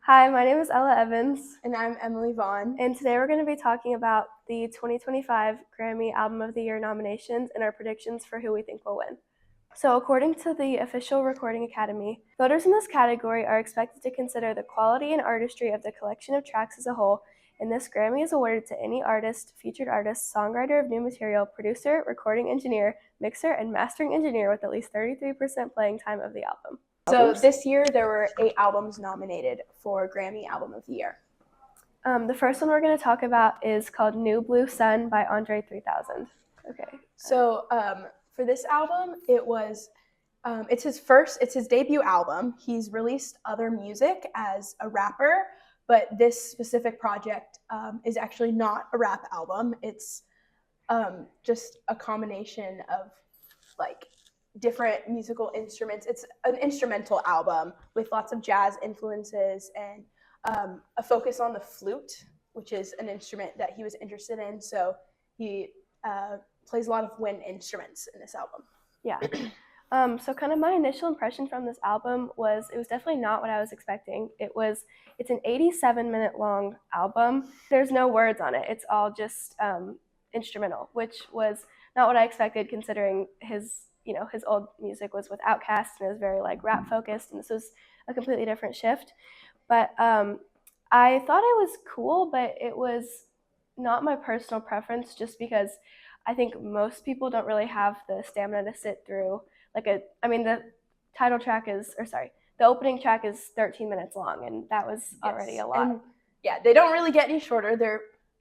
Hi, my name is Ella Evans, And I'm Emily Vaughan. and today we're going to be talking about the 2025 Grammy Album of the Year nominations and our predictions for who we think will win. So, according to the official Recording Academy, voters in this category are expected to consider the quality and artistry of the collection of tracks as a whole, and this Grammy is awarded to any artist, featured artist, songwriter of new material, producer, recording engineer, mixer, and mastering engineer with at least 33% playing time of the album. So this year there were 8 albums nominated for Grammy Album of the Year. The first one we're going to talk about is called New Blue Sun by Andre 3000. Okay. So for this album, it's his debut album. He's released other music as a rapper, but this specific project is actually not a rap album. It's just a combination of like different musical instruments. It's an instrumental album with lots of jazz influences and a focus on the flute, which is an instrument that he was interested in. So he plays a lot of wind instruments in this album. Yeah. So kind of my initial impression from this album was it was definitely not what I was expecting. It's an 87-minute long album. There's no words on it. It's all just instrumental, which was not what I expected considering his old music was with Outkast and it was very like rap focused, and this was a completely different shift. But I thought it was cool, but it was not my personal preference just because I think most people don't really have the stamina to sit through the opening track is 13 minutes long, and that was already a lot. And yeah, they don't really get any shorter.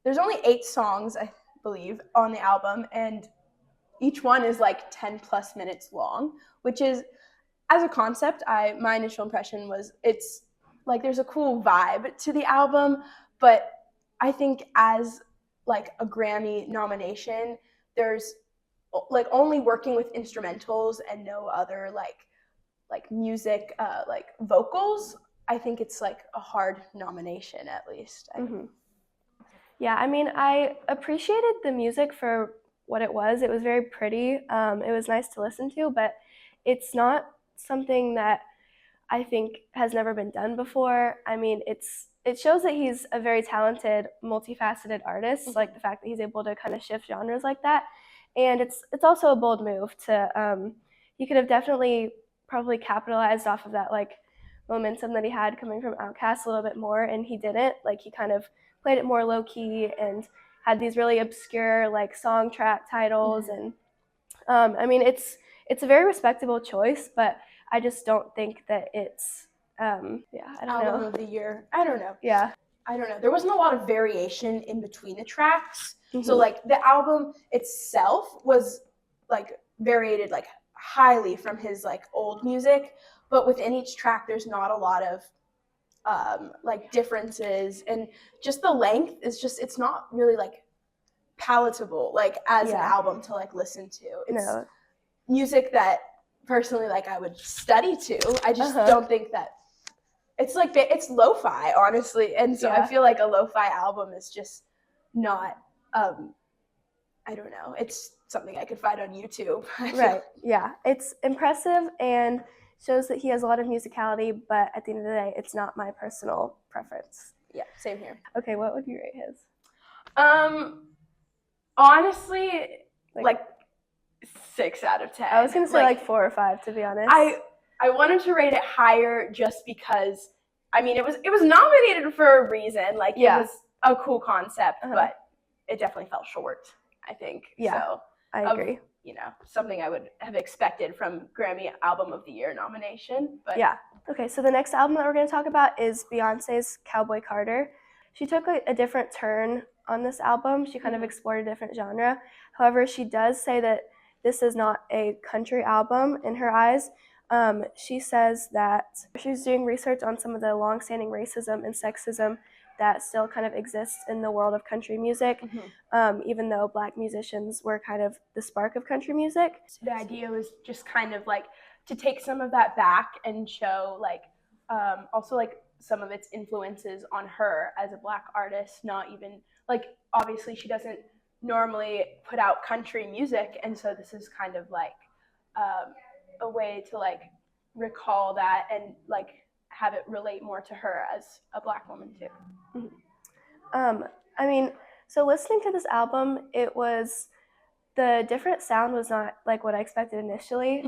There's only 8 songs, I believe, on the album, and each one is like 10 plus minutes long, which is, as a concept, my initial impression was it's like there's a cool vibe to the album, but I think as like a Grammy nomination, there's like only working with instrumentals and no other like music like vocals. I think it's like a hard nomination, at least. Mm-hmm. Yeah, I mean, I appreciated the music for what it was. It was very pretty. It was nice to listen to, but it's not something that I think has never been done before. I mean, it shows that he's a very talented, multifaceted artist, like the fact that he's able to kind of shift genres like that. And it's also a bold move to he could have definitely probably capitalized off of that like momentum that he had coming from Outkast a little bit more, and he didn't. Like he kind of played it more low key and had these really obscure like song track titles, and I mean it's a very respectable choice, but I just don't think that it's I don't Album know. of the Year. I don't know. Yeah. I don't know. There wasn't a lot of variation in between the tracks. So like the album itself was like variated like highly from his like old music, but within each track there's not a lot of like differences, and just the length is just, it's not really like palatable like as an album to like listen to. It's music that personally like I would study to. I just don't think that it's like it's lo-fi, honestly, and so I feel like a lo-fi album is just not I don't know, it's something I could find on YouTube. Right. Yeah, it's impressive and shows that he has a lot of musicality, but at the end of the day, it's not my personal preference. Yeah, same here. Okay, what would you rate his? Honestly, like 6 out of 10. I was gonna say like 4 or 5, to be honest. I wanted to rate it higher just because, I mean, it was nominated for a reason. Like it was a cool concept, but it definitely fell short, I think. Yeah, so I agree. Something I would have expected from Grammy Album of the Year nomination. But yeah. Okay, so the next album that we're going to talk about is Beyonce's Cowboy Carter. She took a different turn on this album. She kind of explored a different genre. However, she does say that this is not a country album in her eyes. She says that she's doing research on some of the long-standing racism and sexism that still kind of exists in the world of country music, even though Black musicians were kind of the spark of country music. The idea was just kind of like to take some of that back and show like also like some of its influences on her as a Black artist. Not even like, obviously she doesn't normally put out country music, and so this is kind of like a way to like recall that and like have it relate more to her as a Black woman too. I mean, so listening to this album, the different sound was not like what I expected initially.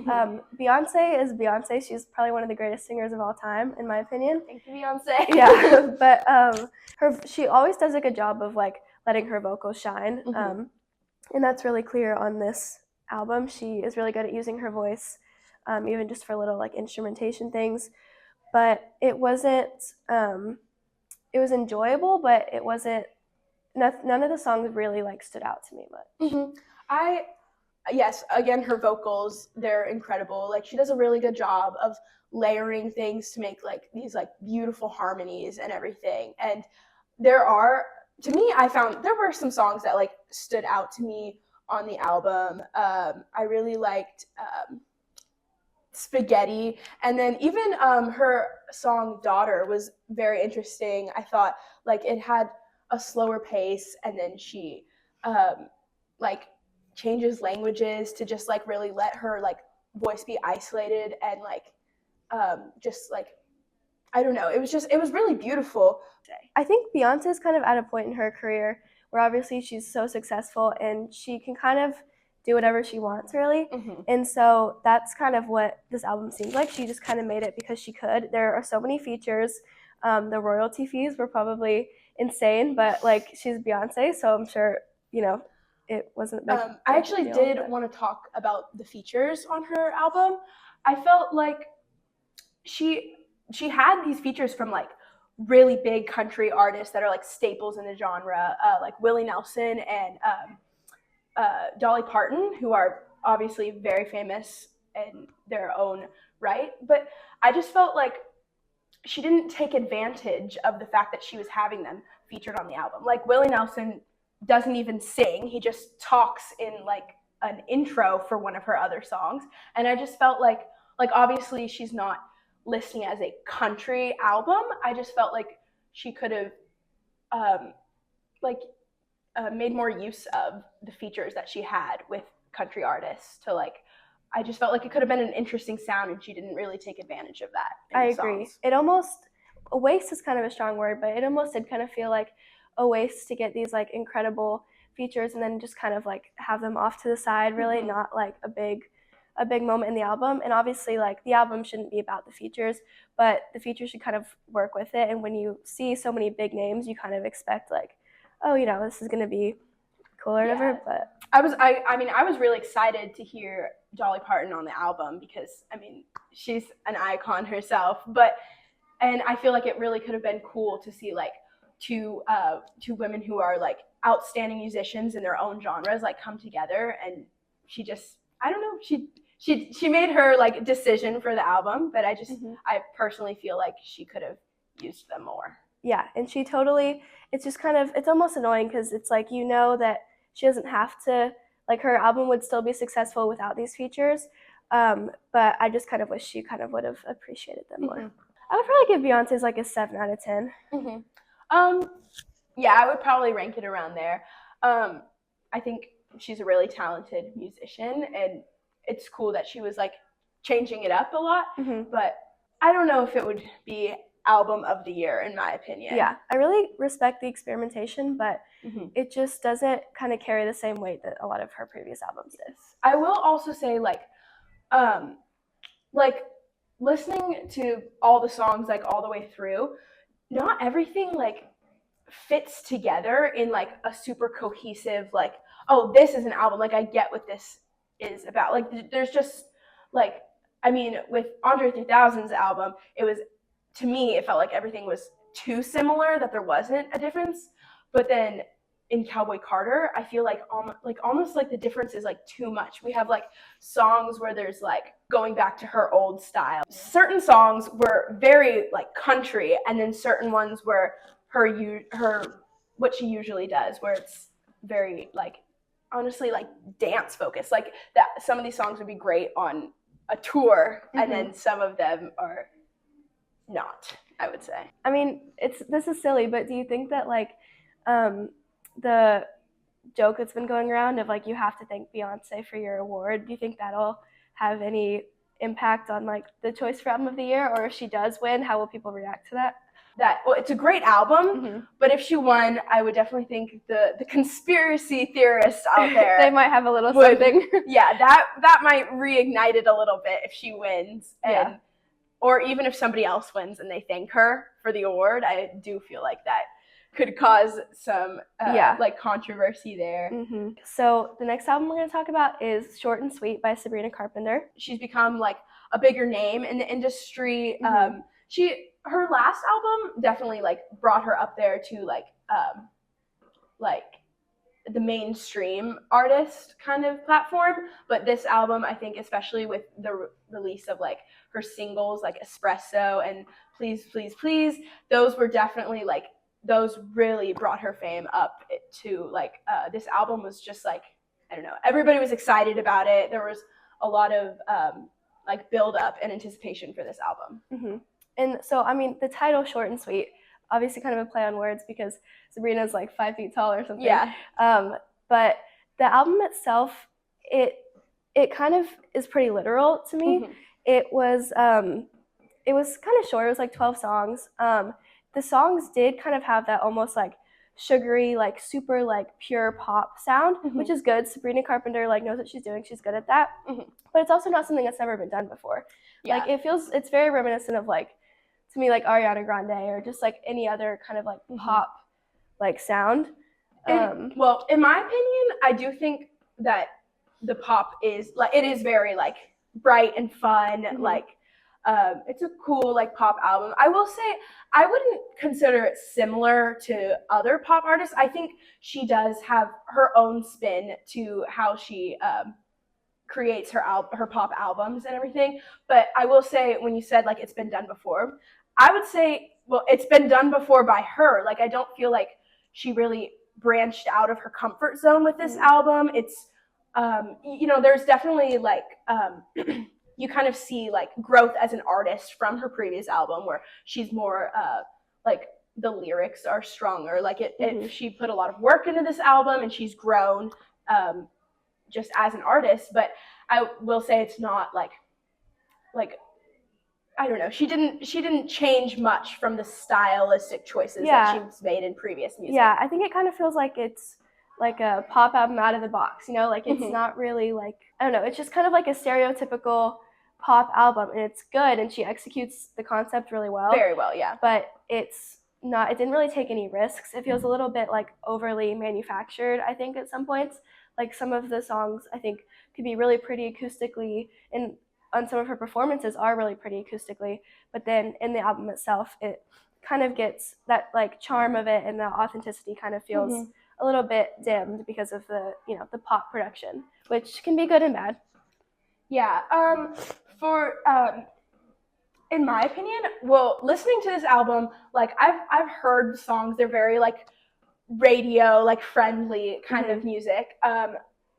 Beyonce is Beyonce. She's probably one of the greatest singers of all time, in my opinion. Thank you, Beyonce. Yeah, but she always does a good job of like letting her vocals shine, and that's really clear on this album. She is really good at using her voice, even just for little like instrumentation things. But it wasn't. It was enjoyable, but it wasn't. None of the songs really like stood out to me much. Yes, again, her vocals, they're incredible. Like, she does a really good job of layering things to make like these like beautiful harmonies and everything. And to me, I found there were some songs that like stood out to me on the album. I really liked Spaghetti, and then even her song Daughter was very interesting. I thought like it had a slower pace, and then she like changes languages to just like really let her like voice be isolated, and like just like I don't know, it was really beautiful. I think Beyonce's kind of at a point in her career where obviously she's so successful and she can kind of do whatever she wants, really. And so that's kind of what this album seems like. She just kind of made it because she could. There are so many features. The royalty fees were probably insane, but like she's Beyonce, so I'm sure, it wasn't big. I actually did want to talk about the features on her album. I felt like she had these features from like really big country artists that are like staples in the genre, like Willie Nelson and Dolly Parton, who are obviously very famous in their own right. But I just felt like she didn't take advantage of the fact that she was having them featured on the album. Like Willie Nelson doesn't even sing. He just talks in like an intro for one of her other songs. And I just felt like obviously she's not listing as a country album. I just felt like she could have made more use of the features that she had with country artists to like, I just felt like it could have been an interesting sound, and she didn't really take advantage of that. I agree. It almost, a waste is kind of a strong word, but it almost did kind of feel like a waste to get these like incredible features and then just kind of like have them off to the side, really, not like a big moment in the album. And obviously like the album shouldn't be about the features, but the features should kind of work with it. And when you see so many big names, you kind of expect like, oh, this is going to be cool or whatever. But I was really excited to hear Dolly Parton on the album because she's an icon herself, and I feel like it really could have been cool to see like two women who are like outstanding musicians in their own genres like come together. And she just, I don't know, she made her like decision for the album, but I I personally feel like she could have used them more. Yeah, and she totally, it's just kind of, it's almost annoying because it's like, that she doesn't have to, like her album would still be successful without these features, but I just kind of wish she kind of would have appreciated them more. I would probably give Beyonce's like a 7 out of 10. Yeah, I would probably rank it around there. I think she's a really talented musician, and it's cool that she was like changing it up a lot, but I don't know if it would be album of the year in my opinion. Yeah, I really respect the experimentation, but it just doesn't kind of carry the same weight that a lot of her previous albums did. I will also say like listening to all the songs like all the way through, not everything like fits together in like a super cohesive like, oh, this is an album, like I get what this is about. Like there's just like, with Andre 3000's album, to me it felt like everything was too similar that there wasn't a difference. But then in Cowboy Carter, I feel like almost like the difference is like too much. We have like songs where there's like going back to her old style. Certain songs were very like country, and then certain ones were her what she usually does, where it's very like honestly like dance focused. Like that, some of these songs would be great on a tour, and then some of them are not, I would say. This is silly, but do you think that like the joke that's been going around of like you have to thank Beyonce for your award, do you think that'll have any impact on like the choice for album of the year, or if she does win, how will people react to that? Well, it's a great album, but if she won, I would definitely think the conspiracy theorists out there they might have a little something. Yeah, that might reignite it a little bit if she wins, or even if somebody else wins and they thank her for the award. I do feel like that could cause some like controversy there. So the next album we're going to talk about is Short and Sweet by Sabrina Carpenter. She's become like a bigger name in the industry. Her last album definitely like brought her up there to like the mainstream artist kind of platform, but this album, I think, especially with the release of like her singles like Espresso and Please Please Please, those were definitely like, those really brought her fame up to like this album was just like, I don't know, everybody was excited about it. There was a lot of like build up and anticipation for this album. And so, I mean, the title Short and Sweet, obviously kind of a play on words because Sabrina's like 5 feet tall or something. Yeah. But the album itself, it kind of is pretty literal to me. It was kind of short. It was like 12 songs. The songs did kind of have that almost like sugary, like super like pure pop sound, which is good. Sabrina Carpenter like knows what she's doing. She's good at that. But it's also not something that's never been done before. Like it's very reminiscent of like, to me, like Ariana Grande or just like any other kind of like pop like sound. Well, in my opinion, I do think that the pop is like, it is very like bright and fun. Like it's a cool like pop album. I will say I wouldn't consider it similar to other pop artists. I think she does have her own spin to how she creates her pop albums and everything. But I will say, when you said like it's been done before, I would say, well, it's been done before by her. Like I don't feel like she really branched out of her comfort zone with this album. It's there's definitely like you kind of see like growth as an artist from her previous album, where she's more like the lyrics are stronger. Like she put a lot of work into this album and she's grown just as an artist. But I will say it's not like I don't know. She didn't change much from the stylistic choices that she's made in previous music. Yeah, I think it kind of feels like it's like a pop album out of the box, like it's not really like, I don't know, it's just kind of like a stereotypical pop album, and it's good, and she executes the concept really well. Very well, yeah. But it didn't really take any risks. It feels a little bit like overly manufactured, I think, at some points. Like some of the songs, I think, could be really pretty acoustically, and on some of her performances are really pretty acoustically, but then in the album itself, it kind of gets that like charm of it, and the authenticity kind of feels a little bit dimmed because of the the pop production, which can be good and bad. Yeah. In my opinion, well, listening to this album, like I've heard the songs. They're very like radio, like friendly kind of music.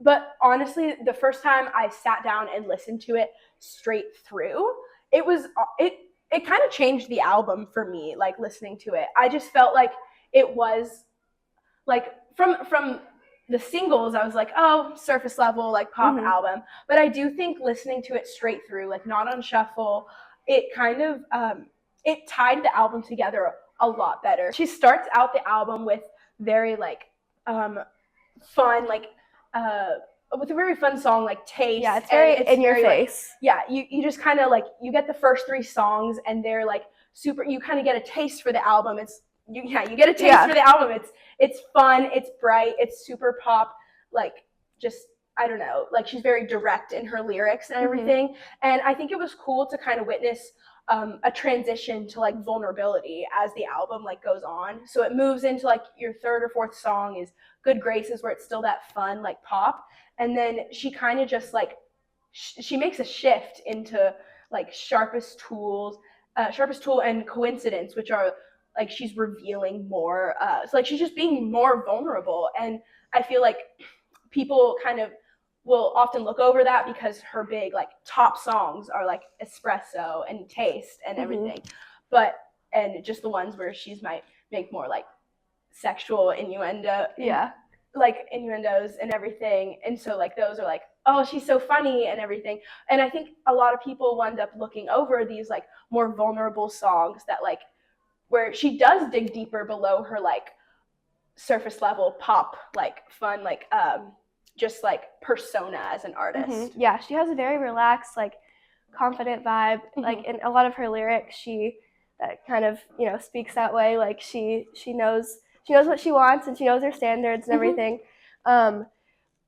But honestly, the first time I sat down and listened to it straight through, it kind of changed the album for me. Like listening to it, I just felt like it was like from the singles, I was like, oh, surface level, like pop album. But I do think listening to it straight through, like not on shuffle, it kind of it tied the album together a lot better. She starts out the album with very like fun, like with a very fun song like Taste. Yeah, it's very in your face. Like, yeah, you just kind of like, you get the first 3 songs and they're like super, you kind of get a taste for the album. You get a taste for the album. It's fun, it's bright, it's super pop, like just, I don't know, like she's very direct in her lyrics and everything. And I think it was cool to kind of witness a transition to like vulnerability as the album like goes on. So it moves into like your 3rd or 4th song is Good Graces, where it's still that fun like pop, and then she kind of just like she makes a shift into like Sharpest Tool and Coincidence, which are like she's revealing more. So like she's just being more vulnerable, and I feel like people kind of will often look over that because her big like top songs are like Espresso and Taste and everything, and just the ones where she's might make more like sexual innuendo, like innuendos and everything, and so like those are like, oh, she's so funny and everything. And I think a lot of people wind up looking over these like more vulnerable songs that like where she does dig deeper below her like surface level pop like fun like just like persona as an artist. Yeah, she has a very relaxed, like confident vibe. Like in a lot of her lyrics, she that kind of speaks that way. Like she knows what she wants and she knows her standards and everything.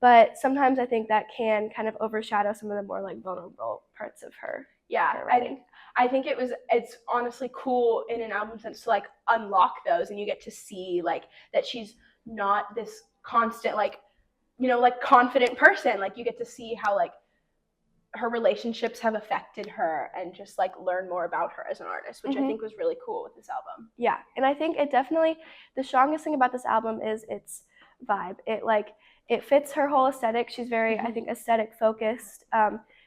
But sometimes I think that can kind of overshadow some of the more like vulnerable parts of her. Yeah, I think it's honestly cool in an album sense to like unlock those, and you get to see like that she's not this constant like like confident person. Like you get to see how like her relationships have affected her and just like learn more about her as an artist, which I think was really cool with this album. Yeah, and I think it definitely, the strongest thing about this album is its vibe. It fits her whole aesthetic. She's very, I think, aesthetic focused.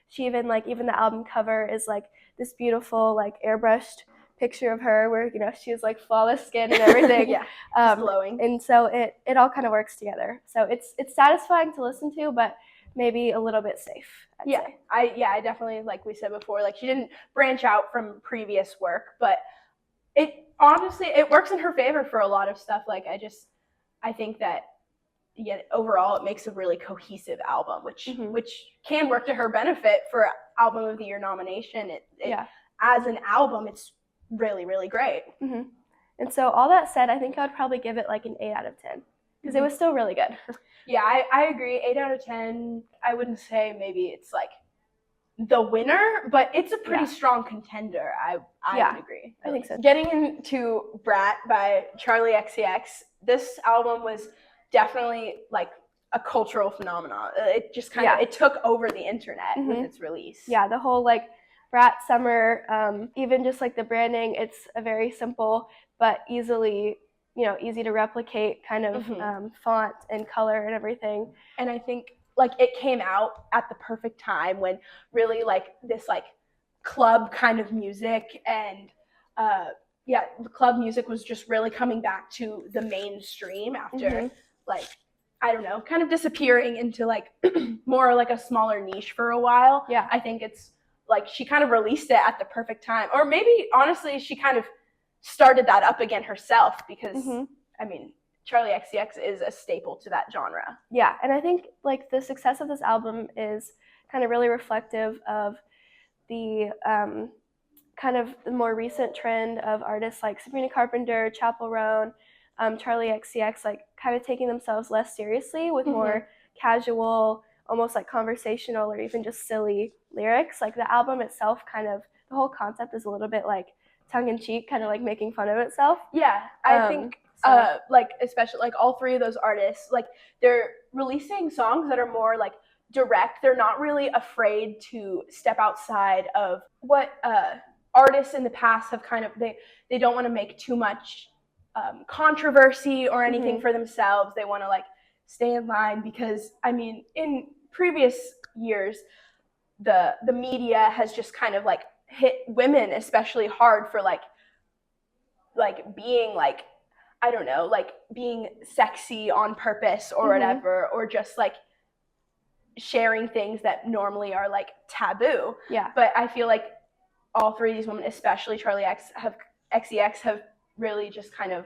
She even the album cover is like this beautiful like airbrushed picture of her where she has like flawless skin and everything. Yeah, glowing. And so it all kind of works together. So it's satisfying to listen to, but maybe a little bit safe. I'd say. I definitely, like we said before, like she didn't branch out from previous work, but it honestly it works in her favor for a lot of stuff. Like I think that overall it makes a really cohesive album, which can work to her benefit for Album of the Year nomination. As an album, it's really, really great. And so all that said, I think I would probably give it like an 8 out of 10 because it was still really good. Yeah, I agree. 8 out of 10. I wouldn't say maybe it's like the winner, but it's a pretty strong contender. I would agree. I think so. Getting into Brat by Charli XCX, this album was definitely like a cultural phenomenon. It just kind of it took over the internet with its release. Yeah, the whole like Brat summer, even just like the branding, it's a very simple but easy to replicate kind of font and color and everything. And I think like it came out at the perfect time when really like this like club kind of music and the club music was just really coming back to the mainstream after like I don't know, kind of disappearing into like more like a smaller niche for a while. Yeah, I think it's like she kind of released it at the perfect time, or maybe honestly she kind of started that up again herself because I mean Charli XCX is a staple to that genre. Yeah, and I think like the success of this album is kind of really reflective of the kind of the more recent trend of artists like Sabrina Carpenter, Chappell Roan, Charli XCX, like kind of taking themselves less seriously with more casual, almost like conversational or even just silly lyrics. Like the album itself kind of, the whole concept is a little bit like tongue-in-cheek, kind of like making fun of itself. Yeah, I think like especially like all three of those artists, like they're releasing songs that are more like direct. They're not really afraid to step outside of what artists in the past have kind of, they don't want to make too much controversy or anything for themselves. They want to like stay in line because I mean in previous years the media has just kind of like hit women especially hard for like being like I don't know, like being sexy on purpose or whatever, or just like sharing things that normally are like taboo. Yeah. But I feel like all three of these women, especially Charli XCX, have really just kind of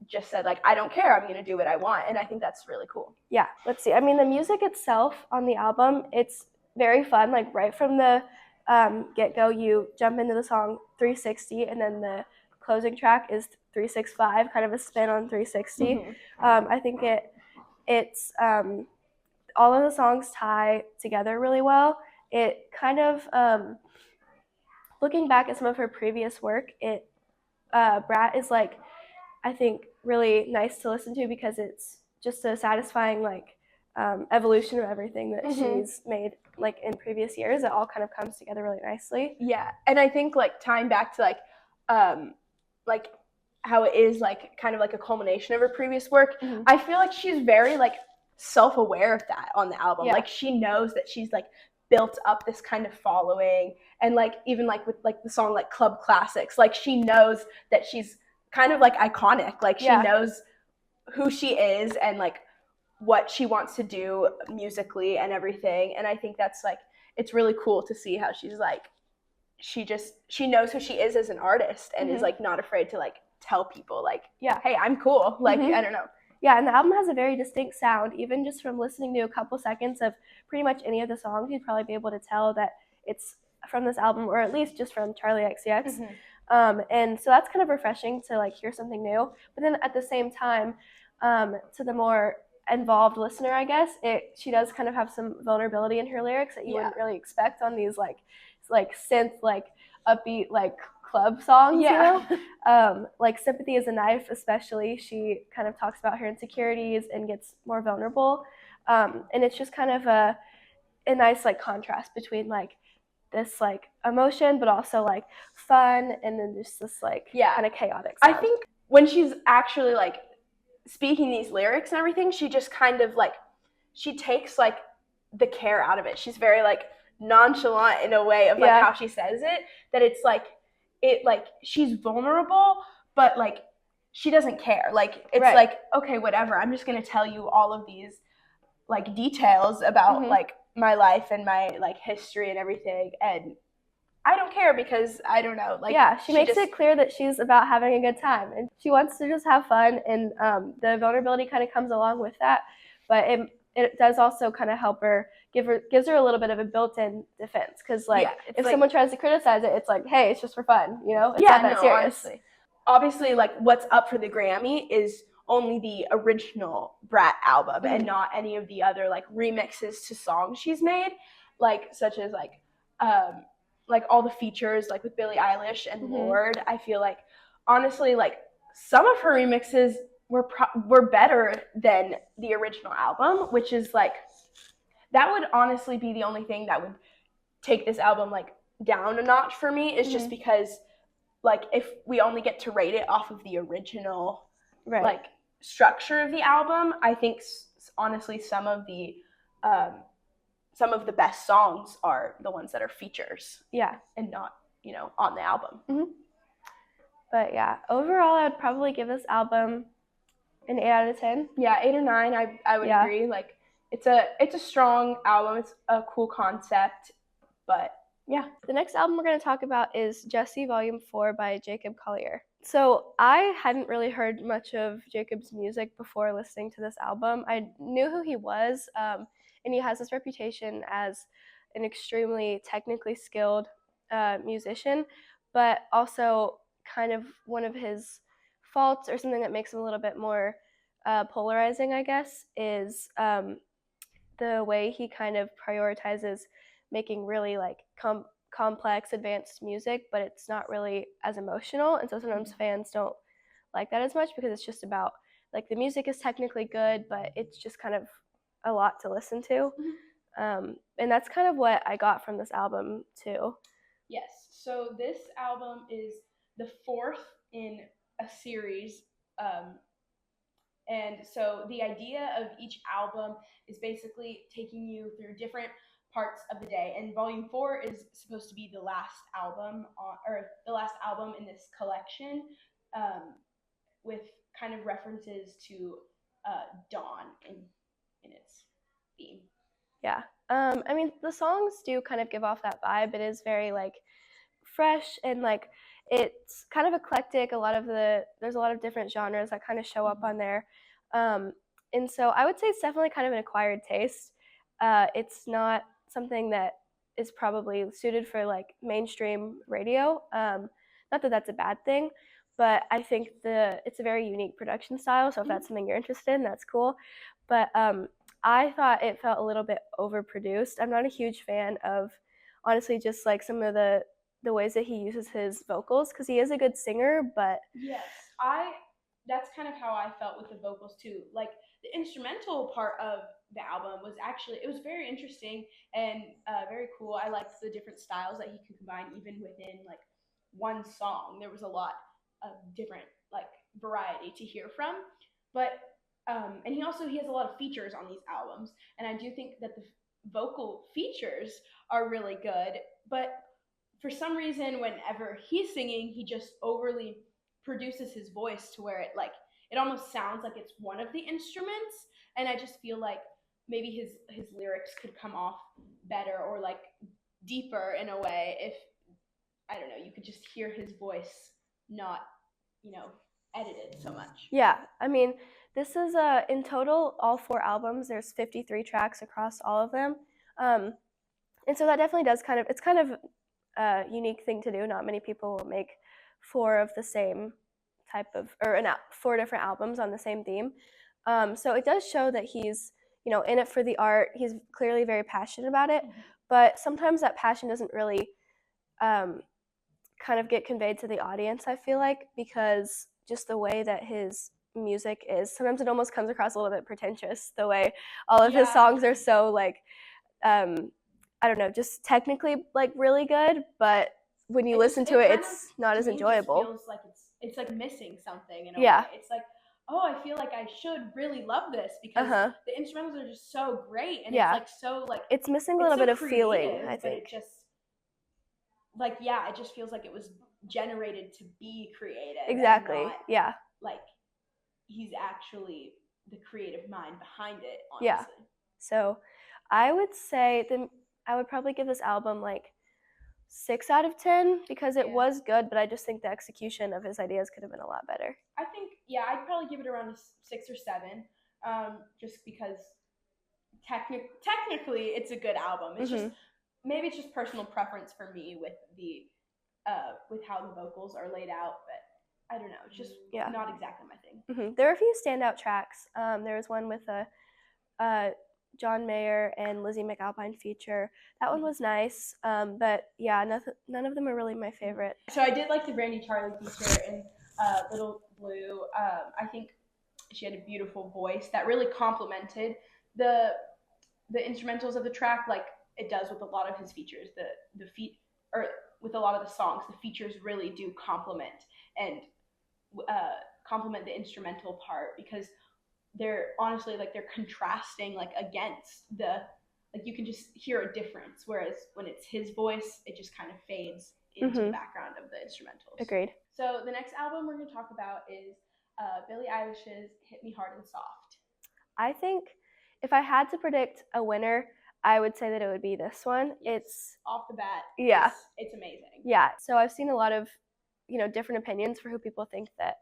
just said like, I don't care, I'm gonna do what I want, and I think that's really cool. Yeah, let's see. I mean, the music itself on the album, it's very fun. Like right from the get-go, you jump into the song 360, and then the closing track is 365, kind of a spin on 360. I think it's all of the songs tie together really well. It kind of looking back at some of her previous work, Brat is like, I think, really nice to listen to because it's just a satisfying like evolution of everything that she's made like in previous years. It all kind of comes together really nicely. Yeah, and I think like tying back to like how it is like kind of like a culmination of her previous work, I feel like she's very like self-aware of that on the album. Like she knows that she's like built up this kind of following, and like even like with like the song like Club Classics, like she knows that she's kind of like iconic. Like she knows who she is and like what she wants to do musically and everything. And I think that's like, it's really cool to see how she's like, she knows who she is as an artist and is like not afraid to like tell people like, yeah, hey, I'm cool. Like, I don't know. Yeah, and the album has a very distinct sound. Even just from listening to a couple seconds of pretty much any of the songs, you'd probably be able to tell that it's from this album, or at least just from Charlie XCX. And so that's kind of refreshing to like hear something new. But then at the same time, to the more involved listener, I guess, she does kind of have some vulnerability in her lyrics that you wouldn't really expect on these like synth, like upbeat, like club songs, you know? Like Sympathy is a Knife, especially, she kind of talks about her insecurities and gets more vulnerable. And it's just kind of a nice like contrast between like this like emotion, but also like fun, and then just this like kind of chaotic sound. I think when she's actually like speaking these lyrics and everything, she just kind of like, she takes like the care out of it. She's very like nonchalant in a way of like how she says it, that it's like, it like she's vulnerable, but like she doesn't care. Like it's like, okay, whatever, I'm just gonna tell you all of these like details about like my life and my like history and everything, and I don't care because I don't know. Like, she makes it clear that she's about having a good time and she wants to just have fun, and the vulnerability kind of comes along with that, but it does also kind of help her, gives her a little bit of a built-in defense, because like if like, someone tries to criticize it, it's like, hey, it's just for fun, you know? It's not that serious. Obviously, like what's up for the Grammy is only the original Brat album and not any of the other like remixes to songs she's made, like such as like all the features like with Billie Eilish and Lorde. I feel like honestly like some of her remixes were better than the original album, which is like, that would honestly be the only thing that would take this album like down a notch for me, is just because like if we only get to rate it off of the original like structure of the album, I think honestly some of the best songs are the ones that are features, and not, you know, on the album. But yeah, overall I'd probably give this album an 8 out of 10. Yeah, 8 or 9. I would agree. Like it's a strong album. It's a cool concept, but yeah. The next album we're going to talk about is Jessie Volume 4 by Jacob Collier. So I hadn't really heard much of Jacob's music before listening to this album. I knew who he was, and he has this reputation as an extremely technically skilled musician, but also kind of one of his faults, or something that makes him a little bit more polarizing, I guess, is the way he kind of prioritizes making really like complex, advanced music, but it's not really as emotional. And so sometimes fans don't like that as much, because it's just about like the music is technically good, but it's just kind of a lot to listen to. And that's kind of what I got from this album too. Yes. So this album is the 4th in a series. And so the idea of each album is basically taking you through different parts of the day. And Volume 4 is supposed to be the last album in this collection, with kind of references to dawn in its theme. Yeah. I mean, the songs do kind of give off that vibe. It is very like fresh, and like it's kind of eclectic. There's a lot of different genres that kind of show up on there. And so I would say it's definitely kind of an acquired taste. It's not something that is probably suited for like mainstream radio. Not that that's a bad thing, but I think it's a very unique production style. So if that's something you're interested in, that's cool. But I thought it felt a little bit overproduced. I'm not a huge fan of, honestly, just like some of the ways that he uses his vocals, because he is a good singer, but yes, that's kind of how I felt with the vocals too. Like the instrumental part of the album was actually, it was very interesting and very cool. I liked the different styles that he could combine even within like one song. There was a lot of different like variety to hear from, but and he has a lot of features on these albums, and I do think that the vocal features are really good, but for some reason whenever he's singing, he just overly produces his voice to where it almost sounds like it's one of the instruments, and I just feel like maybe his lyrics could come off better or like deeper in a way if, I don't know, you could just hear his voice, not, you know, edited so much. Yeah, I mean, this is in total all 4 albums. There's 53 tracks across all of them, and so that definitely does it's kind of a unique thing to do. Not many people will make 4 of the same type of, or 4 different albums on the same theme. So it does show that he's, in it for the art. He's clearly very passionate about it, but sometimes that passion doesn't really kind of get conveyed to the audience, I feel like, because just the way that his music is, sometimes it almost comes across a little bit pretentious, the way all of his songs are so like, I don't know, just technically like really good, but when you listen to it, it's not as enjoyable. It feels like it's like missing something in a way. It's like, oh, I feel like I should really love this because the instrumentals are just so great, and it's like so like it's missing a little bit of feeling, I think. But it just like, yeah, it just feels like it was generated to be creative. Exactly. Not, like he's actually the creative mind behind it, honestly. Yeah. So I would say I would probably give this album like 6 out of 10 because it was good, but I just think the execution of his ideas could have been a lot better. I think, I'd probably give it around a 6 or 7, just because technically it's a good album. It's just, maybe it's just personal preference for me with the with how the vocals are laid out, but I don't know, it's just not exactly my thing. There are a few standout tracks. There was one with a John Mayer and Lizzie McAlpine feature. That one was nice, but yeah, none of them are really my favorite. So I did like the Brandy Charlie feature in Little Blue. I think she had a beautiful voice that really complemented the instrumentals of the track, like it does with a lot of his features. With a lot of the songs, the features really do complement the instrumental part, because they're honestly like they're contrasting like against you can just hear a difference, whereas when it's his voice, it just kind of fades into the background of the instrumentals. Agreed. So the next album we're going to talk about is Billie Eilish's Hit Me Hard and Soft. I think if I had to predict a winner, I would say that it would be this one. It's off the bat. Yeah. It's amazing. Yeah. So I've seen a lot of, different opinions for who people think that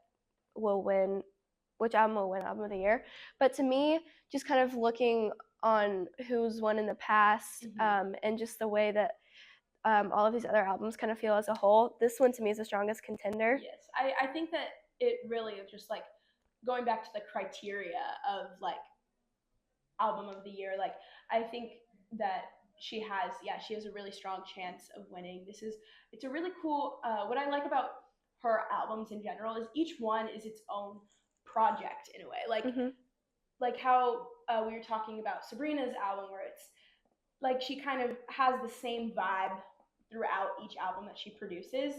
will win, which album will win Album of the Year. But to me, just kind of looking on who's won in the past, and just the way that all of these other albums kind of feel as a whole, this one to me is the strongest contender. Yes. I think that it really is just like going back to the criteria of like Album of the Year. Like, I think that she has a really strong chance of winning. It's a really cool, what I like about her albums in general is each one is its own project in a way. Like, like how we were talking about Sabrina's album, where it's like she kind of has the same vibe throughout each album that she produces.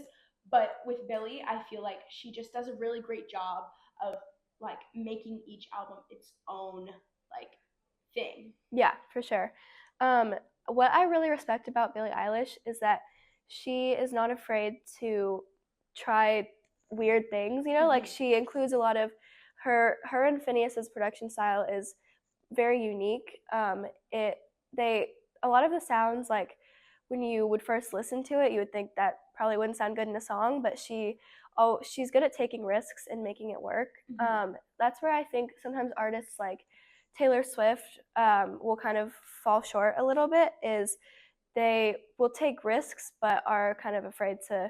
But with Billie, I feel like she just does a really great job of like making each album its own like thing. Yeah, for sure. What I really respect about Billie Eilish is that she is not afraid to try weird things, like she includes a lot of her and Phineas's production style is very unique. A lot of the sounds, like when you would first listen to it, you would think that probably wouldn't sound good in a song, but she's good at taking risks and making it work. That's where I think sometimes artists like Taylor Swift will kind of fall short a little bit, is they will take risks but are kind of afraid to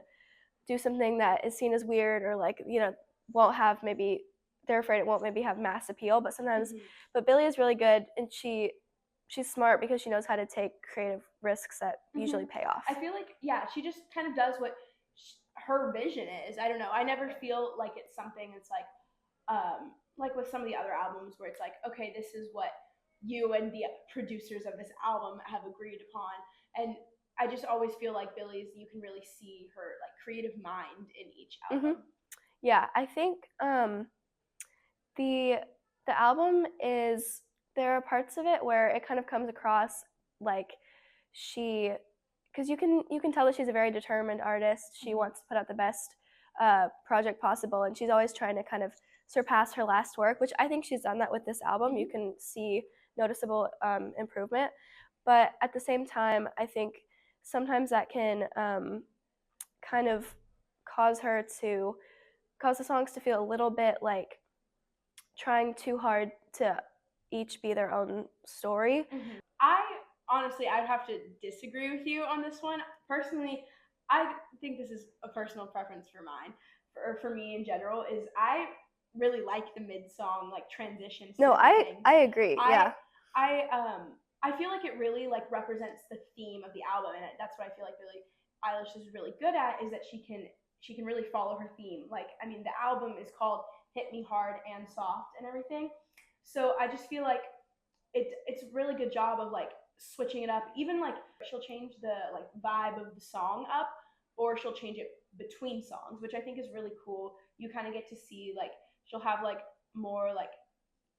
do something that is seen as weird, or like, they're afraid it won't maybe have mass appeal, but sometimes, but Billie is really good, and she's smart because she knows how to take creative risks that usually pay off. I feel like, she just kind of does what her vision is. I don't know. I never feel like it's something that's like with some of the other albums where it's like, okay, this is what you and the producers of this album have agreed upon. And I just always feel like Billie's, you can really see her like creative mind in each album. Yeah, I think the album is, there are parts of it where it kind of comes across like because you can tell that she's a very determined artist. She wants to put out the best project possible, and she's always trying to kind of surpass her last work, which I think she's done that with this album. You can see noticeable improvement. But at the same time, I think sometimes that can kind of cause the songs to feel a little bit like trying too hard to each be their own story. I honestly, I'd have to disagree with you on this one. Personally, I think this is a personal preference for mine, for me in general, is I really like the mid song like transitions. No, I agree. Yeah. I feel like it really like represents the theme of the album, and that's what I feel like Billie Eilish is really good at, is that she can really follow her theme. Like, I mean, the album is called Hit Me Hard and Soft and everything. So I just feel like it's a really good job of like switching it up. Even like she'll change the like vibe of the song up, or she'll change it between songs, which I think is really cool. You kind of get to see like she'll have like more like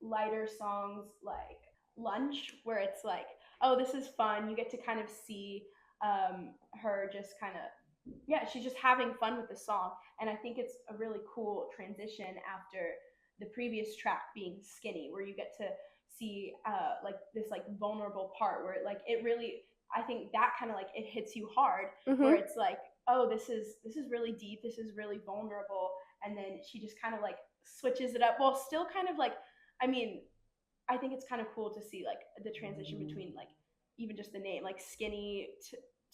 lighter songs like Lunch, where it's like, oh, this is fun. You get to kind of see her just kind of, yeah, she's just having fun with the song. And I think it's a really cool transition after the previous track being Skinny, where you get to see like this like vulnerable part where like it really, I think that kind of like it hits you hard, where it's like, oh, this is really deep, this is really vulnerable, and then she just kind of like switches it up while still kind of like, I mean, I think it's kind of cool to see like the transition between like even just the name, like Skinny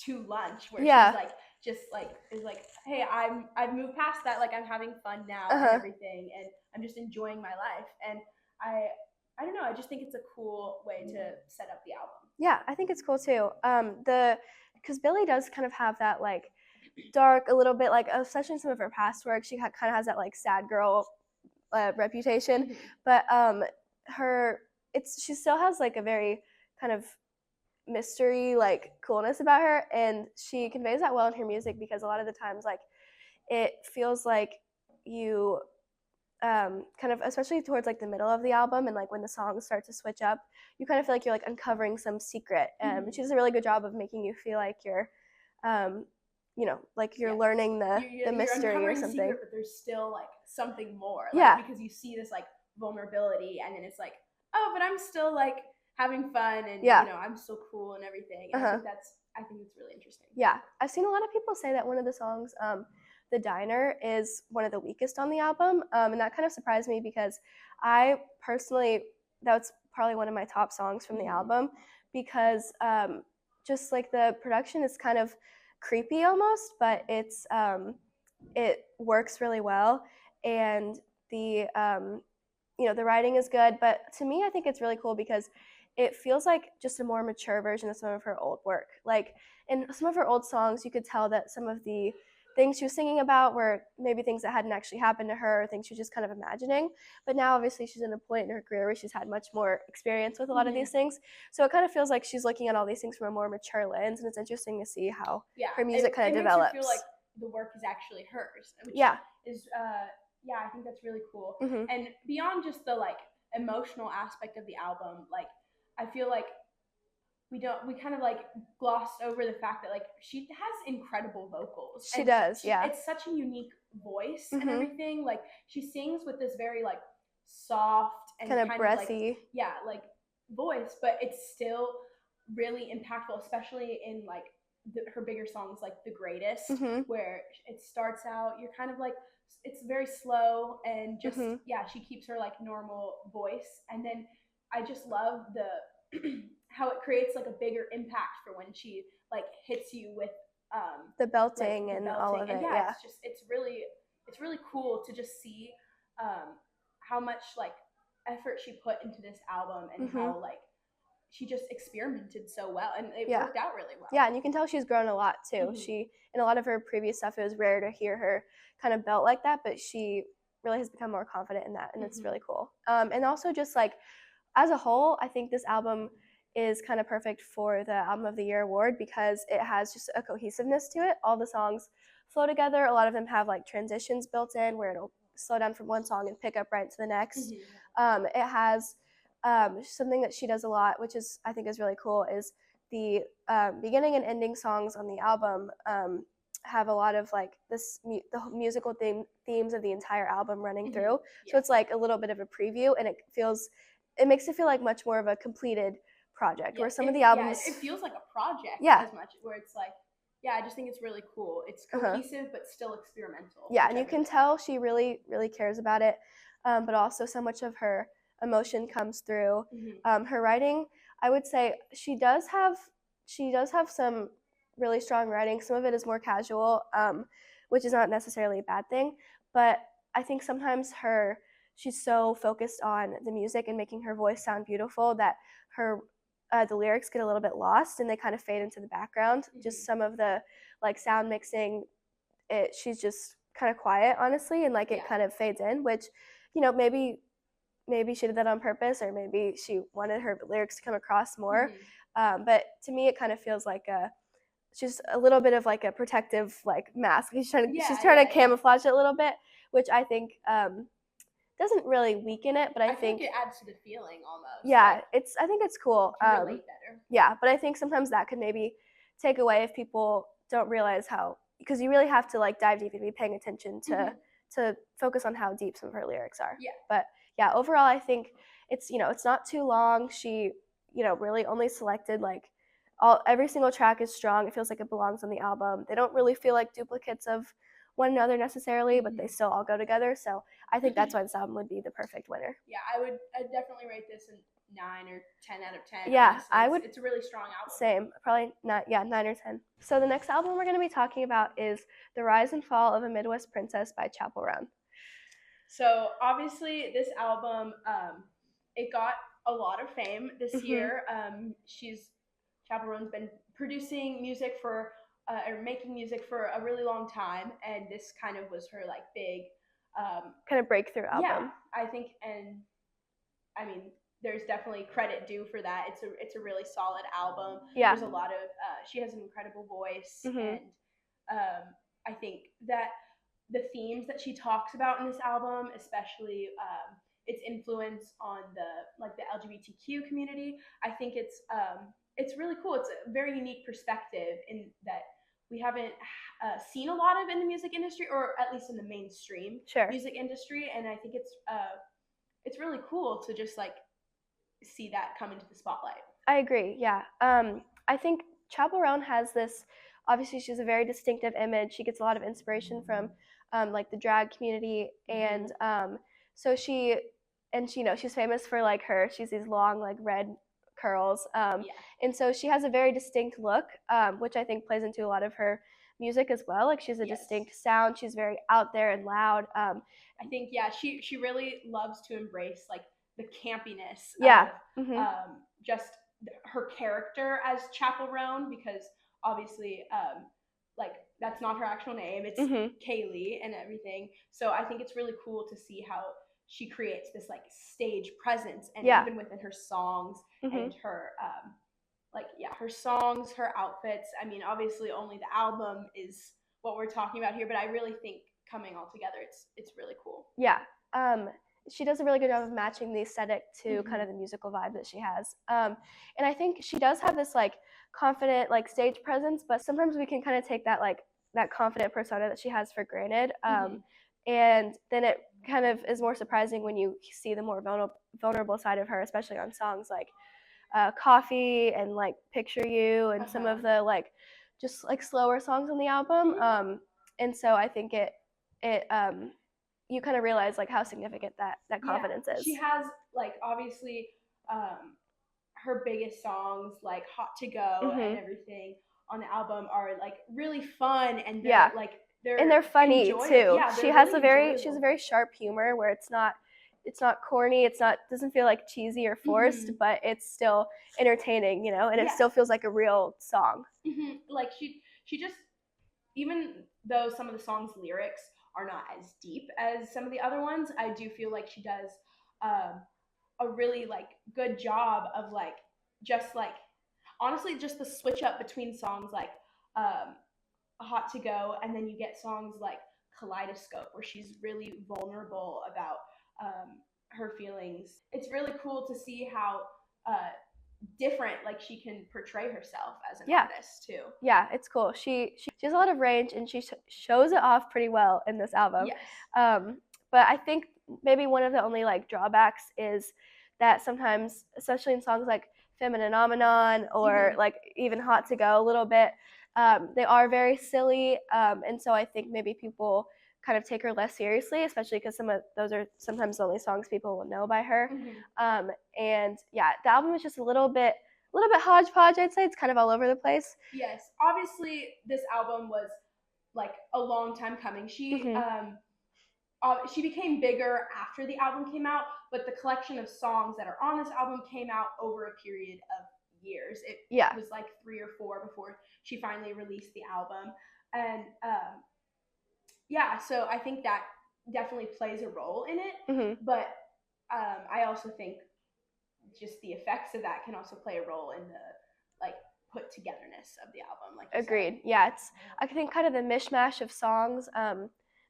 to Lunch, where she's like just like is like, hey, I've moved past that, like I'm having fun now and everything, and I'm just enjoying my life. And I don't know, I just think it's a cool way to set up the album. Yeah, I think it's cool too. Because Billie does kind of have that like dark, a little bit like, especially in some of her past work, she kind of has that like sad girl reputation, but she still has like a very kind of mystery like coolness about her, and she conveys that well in her music, because a lot of the times like it feels like you kind of, especially towards like the middle of the album and like when the songs start to switch up, you kind of feel like you're like uncovering some secret, and she does a really good job of making you feel like you're like you're learning the mystery or something. Secret, but there's still like something more, like, because you see this like vulnerability, and then it's like, oh, but I'm still like having fun, and I'm still cool and everything. And I think it's really interesting. Yeah, I've seen a lot of people say that one of the songs, The Diner, is one of the weakest on the album, and that kind of surprised me, because I personally, that's probably one of my top songs from the album, because just like the production is kind of creepy almost, but it works really well, and the the writing is good. But to me, I think it's really cool because it feels like just a more mature version of some of her old work. Like in some of her old songs, you could tell that some of the things she was singing about were maybe things that hadn't actually happened to her, or things she was just kind of imagining. But now obviously she's in a point in her career where she's had much more experience with a lot of these things. So it kind of feels like she's looking at all these things from a more mature lens, and it's interesting to see how her music kind of develops. It makes you feel like the work is actually hers. Which is I think that's really cool. And beyond just the like emotional aspect of the album, like I feel like we kind of like glossed over the fact that like she has incredible vocals. She does. It's such a unique voice and everything. Like she sings with this very like soft and kind of breathy, like voice, but it's still really impactful, especially in like her bigger songs like The Greatest, where it starts out, you're kind of like, it's very slow, and just she keeps her like normal voice, and then I just love the how it creates like a bigger impact for when she like hits you with the belting and all of it. And it's really cool to just see how much like effort she put into this album, and how like she just experimented so well, and it worked out really well. Yeah, and you can tell she's grown a lot too. She, in a lot of her previous stuff, it was rare to hear her kind of belt like that, but she really has become more confident in that, and it's really cool. And also just like as a whole, I think this album is kind of perfect for the Album of the Year award, because it has just a cohesiveness to it. All the songs flow together. A lot of them have like transitions built in where it'll slow down from one song and pick up right to the next. It has something that she does a lot, which is I think is really cool, is the beginning and ending songs on the album have a lot of like the musical themes of the entire album running through. Yeah. So it's like a little bit of a preview, and it makes it feel like much more of a completed project. Where some of the albums, it feels like a project Yeah. as much, where it's like, I just think it's really cool. It's cohesive but still experimental. Yeah, and you can tell she really, really cares about it, but also so much of her emotion comes through. Her writing, I would say, she does have some really strong writing. Some of it is more casual, which is not necessarily a bad thing, but I think sometimes she's so focused on the music and making her voice sound beautiful that the lyrics get a little bit lost and they kind of fade into the background. Just some of the like sound mixing, she's just kind of quiet, honestly, and like it kind of fades in, which, maybe she did that on purpose, or maybe she wanted her lyrics to come across more. But to me, it kind of feels like she's a little bit of like a protective like mask. She's trying to camouflage it a little bit, which I think doesn't really weaken it, but I think it adds to the feeling almost. Yeah, I think it's cool. Relate better. Yeah, but I think sometimes that could maybe take away if people don't realize how, because you really have to like dive deep and be paying attention to focus on how deep some of her lyrics are. Yeah. But yeah, overall I think it's not too long. She really only selected like every single track is strong. It feels like it belongs on the album. They don't really feel like duplicates of one another necessarily, but they still all go together. So I think that's why this album would be the perfect winner. Yeah, I'd definitely rate this a 9 or 10 out of 10. Yeah, honestly. I would. It's a really strong album. Same, probably not. Yeah, 9 or 10. So the next album we're going to be talking about is "The Rise and Fall of a Midwest Princess" by Chappell Roan. So obviously, this album, it got a lot of fame this year. Chappell Roan's been producing music or making music for a really long time, and this kind of was her like big kind of breakthrough album. Yeah, I think, and I mean, there's definitely credit due for that. It's a really solid album. Yeah, there's a lot of she has an incredible voice, and I think that the themes that she talks about in this album, especially its influence on the LGBTQ community, I think it's really cool. It's a very unique perspective in that we haven't seen a lot of in the music industry, or at least in the mainstream music industry. And I think it's really cool to just like see that come into the spotlight. I agree. Yeah. I think Chappell Roan has this. Obviously, she has a very distinctive image. She gets a lot of inspiration from like the drag community, and so she's famous for like she's these long like red curls, and so she has a very distinct look, which I think plays into a lot of her music as well. Like she has a distinct sound. She's very out there and loud. I think she really loves to embrace like the campiness of just her character as Chappell Roan, because obviously like that's not her actual name. It's Kaylee and everything. So I think it's really cool to see how she creates this like stage presence, and even within her songs and her her songs, her outfits. I mean, obviously only the album is what we're talking about here, but I really think coming all together, it's really cool. Yeah. She does a really good job of matching the aesthetic to kind of the musical vibe that she has. And I think she does have this like confident like stage presence, but sometimes we can kind of take that like that confident persona that she has for granted. And then it kind of is more surprising when you see the more vulnerable side of her, especially on songs like Coffee and like Picture You and some of the like just like slower songs on the album. And so I think it you kind of realize like how significant that confidence is. She has like obviously her biggest songs like Hot to Go and everything on the album are like really fun, and they're like they're funny too. Yeah, she has a very sharp humor where it's not corny, doesn't feel like cheesy or forced, but it's still entertaining, and it still feels like a real song. Like she just, even though some of the songs' lyrics are not as deep as some of the other ones, I do feel like she does a really like good job of like just like honestly just the switch up between songs like Hot to Go, and then you get songs like Kaleidoscope where she's really vulnerable about her feelings. It's really cool to see how different. Like she can portray herself as an Yeah. artist too. Yeah, it's cool. She has a lot of range, and she shows it off pretty well in this album. Yes. But I think maybe one of the only like drawbacks is that sometimes, especially in songs like Femininomenon or like even Hot to Go a little bit, they are very silly, and so I think maybe people kind of take her less seriously, especially because some of those are sometimes the only songs people will know by her. And yeah, the album is just a little bit hodgepodge, I'd say. It's kind of all over the place. Yes, obviously this album was like a long time coming. She became bigger after the album came out, but the collection of songs that are on this album came out over a period of years. It was like 3 or 4 before she finally released the album. And yeah, so I think that definitely plays a role in it. But I also think just the effects of that can also play a role in the like put togetherness of the album. Like agreed. Yeah, it's I think kind of the mishmash of songs.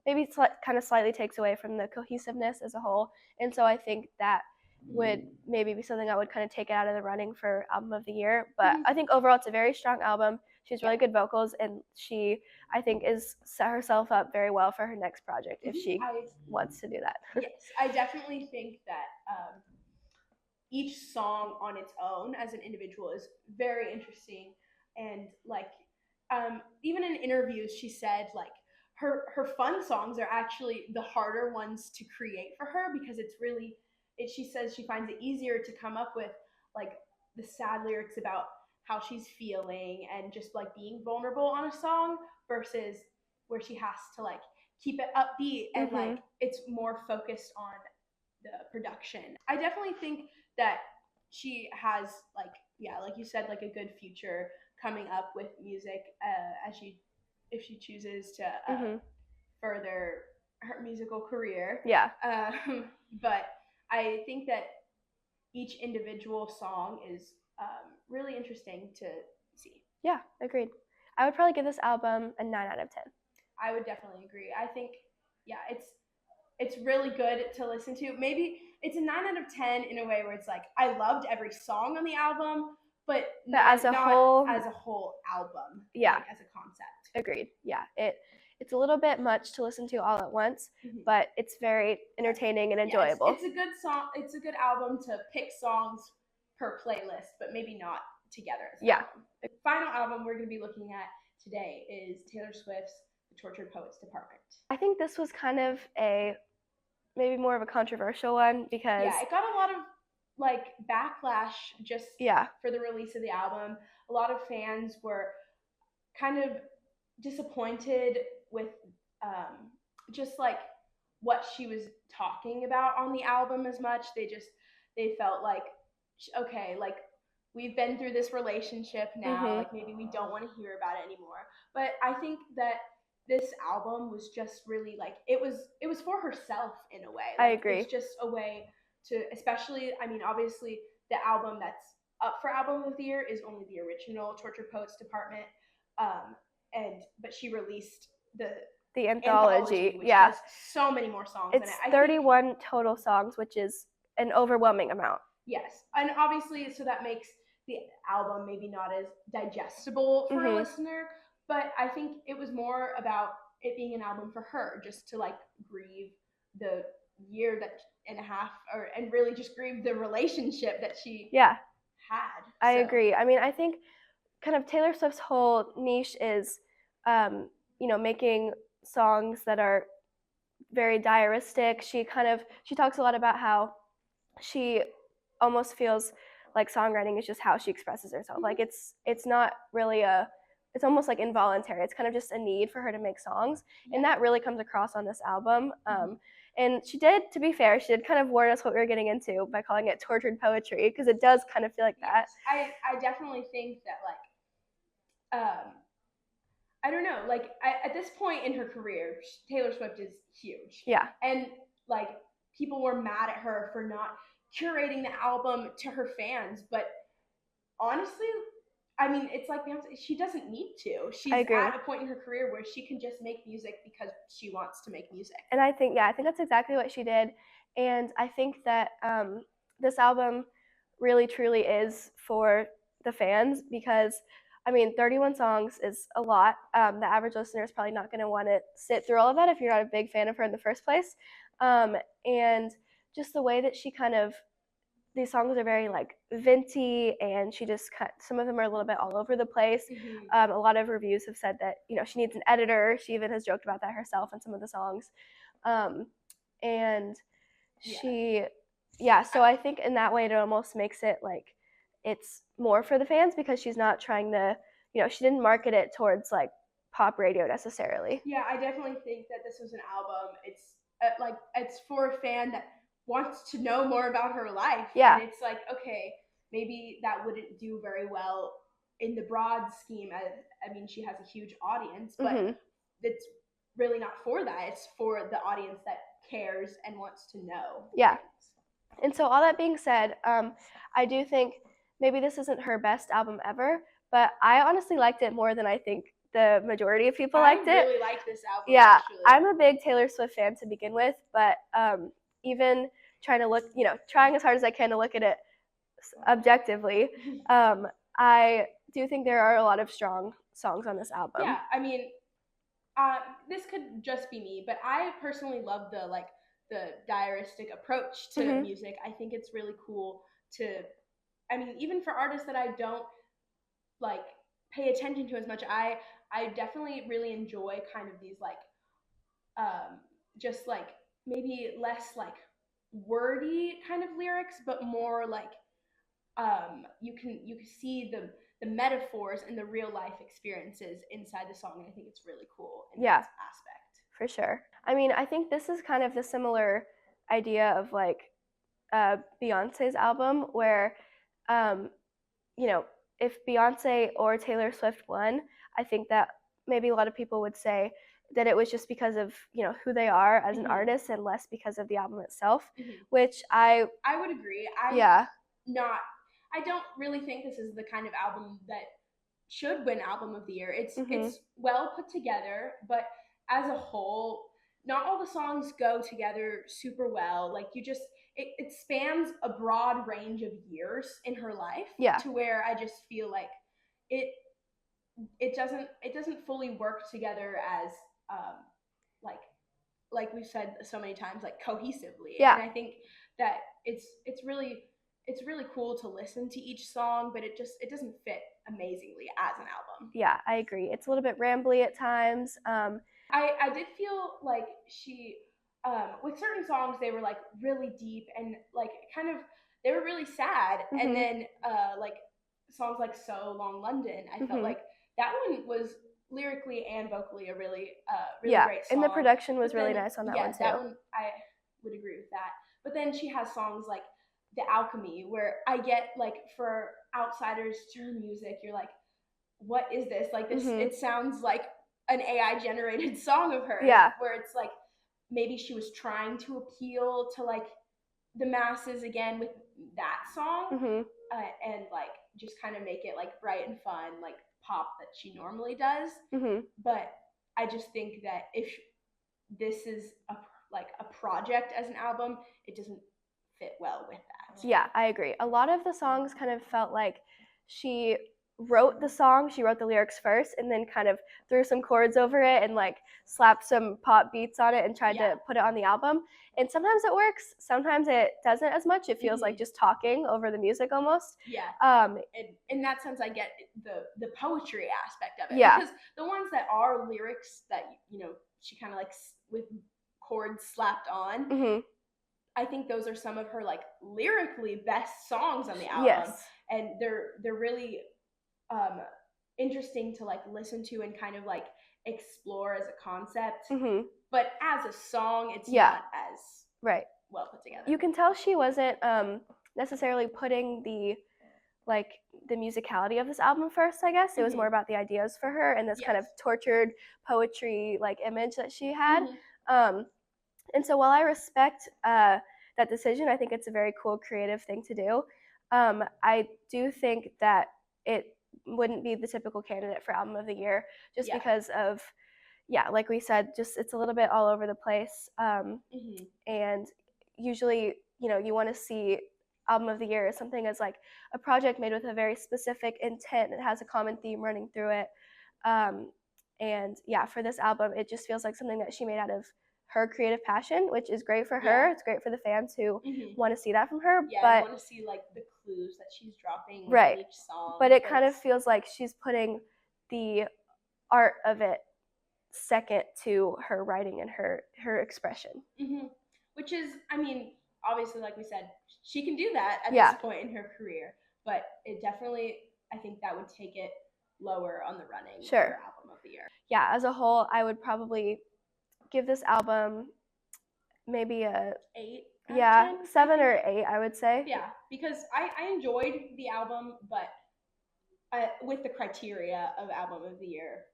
Maybe it's kind of slightly takes away from the cohesiveness as a whole, and so I think that would maybe be something I would kind of take it out of the running for album of the year. But I think overall it's a very strong album. She has really good vocals, and she, I think, is set herself up very well for her next project if she wants to do that. Yes, I definitely think that each song on its own as an individual is very interesting, and like even in interviews she said like her fun songs are actually the harder ones to create for her because she says she finds it easier to come up with like the sad lyrics about how she's feeling and just like being vulnerable on a song versus where she has to like keep it upbeat and like it's more focused on the production. I definitely think that she has like you said, like a good future coming up with music if she chooses to further her musical career. Yeah. But I think that each individual song is really interesting to see. Yeah, agreed. I would probably give this album a 9 out of 10. I would definitely agree. I think it's really good to listen to. Maybe it's a 9 out of 10 in a way where it's like I loved every song on the album, but not as a whole album. Yeah. Like, as a concept. Agreed. Yeah. It's a little bit much to listen to all at once, but it's very entertaining and enjoyable. It's a good song. It's a good album to pick songs per playlist, but maybe not together as an album. The final album we're going to be looking at today is Taylor Swift's The Tortured Poets Department. I think this was kind of maybe more of a controversial one because it got a lot of like backlash just for the release of the album. A lot of fans were kind of disappointed with just like what she was talking about on the album as much. They felt like, okay, like we've been through this relationship now, like maybe we don't want to hear about it anymore. But I think that this album was just really like it was for herself in a way. Like, I agree. It's just a way to, especially, I mean, obviously the album that's up for album of the year is only the original Tortured Poets Department, but she released the anthology, which has so many more songs in it. It's 31 total songs, which is an overwhelming amount. Yes, and obviously, so that makes the album maybe not as digestible for a listener, but I think it was more about it being an album for her, just to like grieve the year and a half, and really just grieve the relationship that she had. I agree. I mean, I think kind of Taylor Swift's whole niche is, making songs that are very diaristic. She talks a lot about how she almost feels like songwriting is just how she expresses herself. Like it's not really it's almost like involuntary. It's kind of just a need for her to make songs, and that really comes across on this album. And she did, to be fair, she did kind of warn us what we were getting into by calling it tortured poetry, because it does kind of feel like that. I definitely think that like I don't know, like at this point in her career, Taylor Swift is huge. Yeah. And like people were mad at her for not curating the album to her fans, but honestly, I mean, it's like she doesn't need to. She's at a point in her career where she can just make music because she wants to make music. And I think that's exactly what she did. And I think that this album really truly is for the fans, because I mean 31 songs is a lot. The average listener is probably not going to want to sit through all of that if you're not a big fan of her in the first place. And just the way that she kind of, these songs are very like venty, and she just cut, some of them are a little bit all over the place. A lot of reviews have said that, you know, she needs an editor. She even has joked about that herself in some of the songs. And she, yeah, so I think in that way it almost makes it like it's more for the fans, because she's not trying to, you know, she didn't market it towards like pop radio necessarily. Yeah, I definitely think that this was an album. It's like it's for a fan that wants to know more about her life. Yeah. And it's like, okay, maybe that wouldn't do very well in the broad scheme. I mean, she has a huge audience, but it's really not for that. It's for the audience that cares and wants to know. Yeah. And so all that being said, I do think maybe this isn't her best album ever, but I honestly liked it more than I think the majority of people liked it. I really like this album. Yeah, actually. I'm a big Taylor Swift fan to begin with, but even trying to look, you know, trying as hard as I can to look at it objectively, I do think there are a lot of strong songs on this album. Yeah, I mean, this could just be me, but I personally love the diaristic approach to music. I think it's really cool to, I mean, even for artists that I don't like pay attention to as much, I definitely really enjoy kind of these like just like maybe less like wordy kind of lyrics, but more like you can see the metaphors and the real life experiences inside the song, and I think it's really cool in that aspect. For sure. I mean, I think this is kind of the similar idea of like Beyonce's album, where you know, if Beyonce or Taylor Swift won, I think that maybe a lot of people would say that it was just because of, you know, who they are as an artist, and less because of the album itself, which I would agree. I don't really think this is the kind of album that should win Album of the Year. It's well put together, but as a whole, not all the songs go together super well. Like you just, it spans a broad range of years in her life, to where I just feel like it doesn't fully work together as like we've said so many times, like cohesively. And I think that it's really cool to listen to each song, but it doesn't fit amazingly as an album. Yeah, I agree. It's a little bit rambly at times. I did feel like she with certain songs, they were like really deep and like kind of, they were really sad. And then like songs like So Long London, I felt like that one was lyrically and vocally a really great song. And the production was really nice on that one too. That one, I would agree with that. But then she has songs like The Alchemy, where I get like, for outsiders to her music, you're like, what is this? Like this, it sounds like an AI generated song of hers. Where it's like, maybe she was trying to appeal to like the masses again with that song, and like just kind of make it like bright and fun, like pop that she normally does. But I just think that if this is a project as an album, it doesn't fit well with that. Yeah, I agree. A lot of the songs kind of felt like she wrote the song, she wrote the lyrics first, and then kind of threw some chords over it and like slapped some pop beats on it and tried to put it on the album. And sometimes it works, sometimes it doesn't as much. It feels like just talking over the music almost. In that sense, I get the poetry aspect of it. Yeah. Because the ones that are lyrics that, you know, she kind of like with chords slapped on, I think those are some of her like lyrically best songs on the album. And they're really interesting to like listen to and kind of like explore as a concept. But as a song, it's not as well put together. You can tell she wasn't necessarily putting the musicality of this album first, I guess. It was more about the ideas for her and this kind of tortured poetry like image that she had. And so while I respect that decision, I think it's a very cool creative thing to do. I do think that it wouldn't be the typical candidate for Album of the Year, just because of, like we said, just it's a little bit all over the place. And usually, you know, you want to see album of the year is something as like a project made with a very specific intent. It has a common theme running through it. And yeah, for this album, it just feels like something that she made out of her creative passion, which is great for her. It's great for the fans who want to see that from her. Yeah, but I want to see like the clues that she's dropping right. in each song. But it kind of feels like she's putting the art of it second to her writing and her expression. Which is, I mean, obviously, like we said, she can do that at this point in her career. But it definitely, I think that would take it lower on the running for album of the year. Yeah, as a whole, I would probably give this album maybe a 8. 10, 7 or 8, I would say. Yeah, because I enjoyed the album, but with the criteria of album of the year,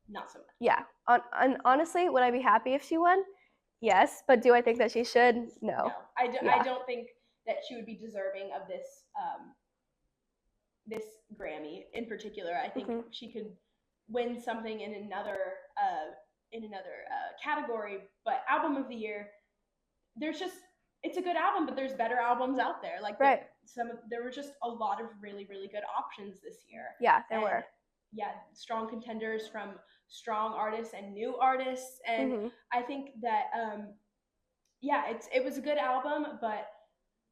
not so much. Yeah, and honestly, would I be happy if she won? Yes, but do I think that she should? No. I don't think that she would be deserving of this this Grammy in particular. I think she could win something in another category, but album of the year, it's a good album, but there's better albums out there. Like there were just a lot of really, really good options this year. Yeah, there were. Yeah, strong contenders from strong artists and new artists, and I think that it was a good album, but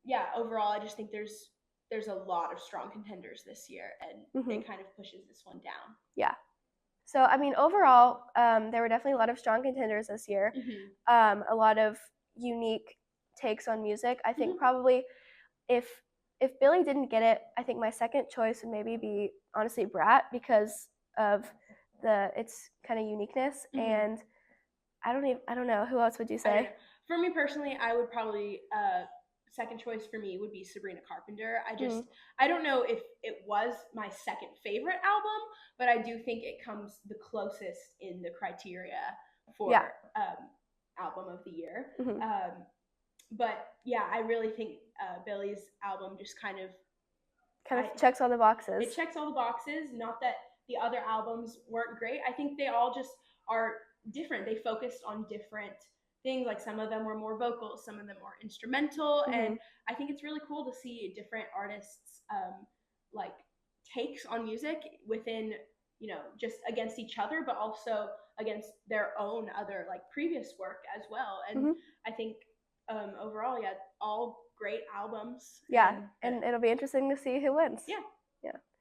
yeah, overall I just think there's a lot of strong contenders this year, and it kind of pushes this one down. Yeah. So I mean, overall, there were definitely a lot of strong contenders this year. A lot of unique takes on music. I think probably if Billie didn't get it, I think my second choice would maybe be honestly Brat, because of its kind of uniqueness. And I don't know, who else would you say? For me personally, I would probably second choice for me would be Sabrina Carpenter. I don't know if it was my second favorite album, but I do think it comes the closest in the criteria for album of the year. But yeah, I really think Billie's album just kind of checks all the boxes. It checks all the boxes. Not that the other albums weren't great. I think they all just are different. They focused on different things. Like some of them were more vocal, some of them more instrumental, and I think it's really cool to see different artists like takes on music within, just against each other, but also against their own other like previous work as well. And I think overall, all great albums. Yeah, and it'll be interesting to see who wins. Yeah.